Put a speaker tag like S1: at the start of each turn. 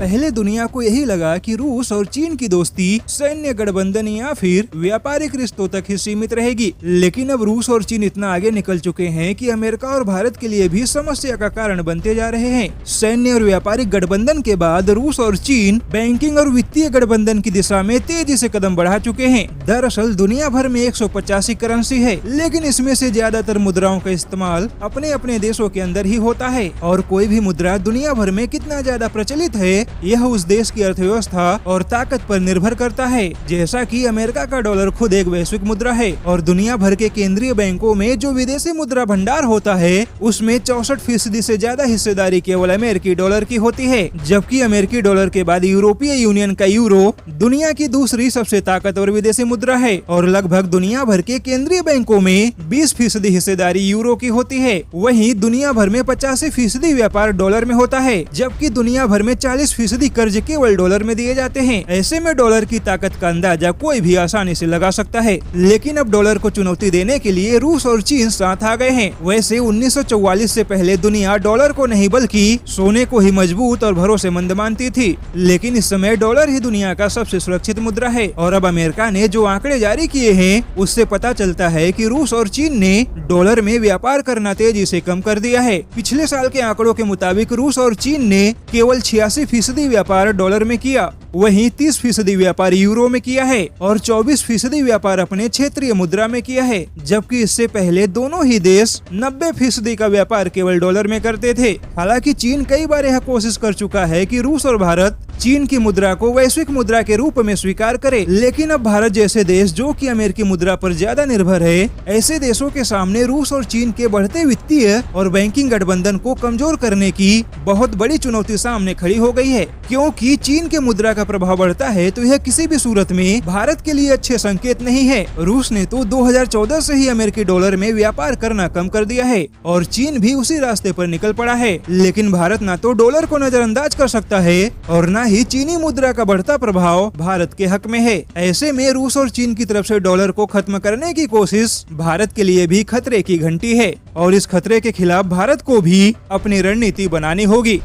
S1: पहले दुनिया को यही लगा कि रूस और चीन की दोस्ती सैन्य गठबंधन या फिर व्यापारिक रिश्तों तक ही सीमित रहेगी, लेकिन अब रूस और चीन इतना आगे निकल चुके हैं कि अमेरिका और भारत के लिए भी समस्या का कारण बनते जा रहे हैं। सैन्य और व्यापारिक गठबंधन के बाद रूस और चीन बैंकिंग और वित्तीय गठबंधन की दिशा में तेजी से कदम बढ़ा चुके हैं। दरअसल दुनिया भर में 185 करेंसी है, लेकिन इसमें से ज्यादातर मुद्राओं का इस्तेमाल अपने अपने देशों के अंदर ही होता है और कोई भी मुद्रा दुनिया भर में कितना ज्यादा प्रचलित है यह उस देश की अर्थव्यवस्था और ताकत पर निर्भर करता है। जैसा कि अमेरिका का डॉलर खुद एक वैश्विक मुद्रा है और दुनिया भर के केंद्रीय बैंकों में जो विदेशी मुद्रा भंडार होता है उसमें 64% से ज्यादा हिस्सेदारी केवल अमेरिकी डॉलर की होती है, जबकि अमेरिकी डॉलर के बाद यूरोपीय यूनियन का यूरो दुनिया की दूसरी सबसे ताकतवर विदेशी मुद्रा है और लगभग दुनिया भर के केंद्रीय बैंकों में 20% हिस्सेदारी यूरो की होती है। वहीं दुनिया भर में 85% व्यापार डॉलर में होता है, जबकि दुनिया भर में 40% कर्ज केवल डॉलर में दिए जाते हैं। ऐसे में डॉलर की ताकत का अंदाजा कोई भी आसानी से लगा सकता है, लेकिन अब डॉलर को चुनौती देने के लिए रूस और चीन साथ आ गए हैं। वैसे 1944 से पहले दुनिया डॉलर को नहीं बल्कि सोने को ही मजबूत और भरोसेमंद मानती थी, लेकिन इस समय डॉलर ही दुनिया का सबसे सुरक्षित मुद्रा है। और अब अमेरिका ने जो आंकड़े जारी किए हैं उससे पता चलता है कि रूस और चीन ने डॉलर में व्यापार करना तेजी से कम कर दिया है। पिछले साल के आंकड़ों के मुताबिक रूस और चीन ने केवल 86% व्यापार डॉलर में किया, वहीं 30% व्यापार यूरो में किया है और 24% व्यापार अपने क्षेत्रीय मुद्रा में किया है, जबकि इससे पहले दोनों ही देश 90% का व्यापार केवल डॉलर में करते थे। हालांकि चीन कई बार यह कोशिश कर चुका है कि रूस और भारत चीन की मुद्रा को वैश्विक मुद्रा के रूप में स्वीकार करे, लेकिन अब भारत जैसे देश जो कि अमेरिकी मुद्रा पर ज्यादा निर्भर है, ऐसे देशों के सामने रूस और चीन के बढ़ते वित्तीय और बैंकिंग गठबंधन को कमजोर करने की बहुत बड़ी चुनौती सामने खड़ी हो गई है। क्योंकि चीन के मुद्रा का प्रभाव बढ़ता है तो यह किसी भी सूरत में भारत के लिए अच्छे संकेत नहीं है। रूस ने तो 2014 से ही अमेरिकी डॉलर में व्यापार करना कम कर दिया है और चीन भी उसी रास्ते पर निकल पड़ा है, लेकिन भारत न तो डॉलर को नजरअंदाज कर सकता है और न ही चीनी मुद्रा का बढ़ता प्रभाव भारत के हक में है। ऐसे में रूस और चीन की तरफ से डॉलर को खत्म करने की कोशिश भारत के लिए भी खतरे की घंटी है और इस खतरे के खिलाफ भारत को भी अपनी रणनीति बनानी होगी।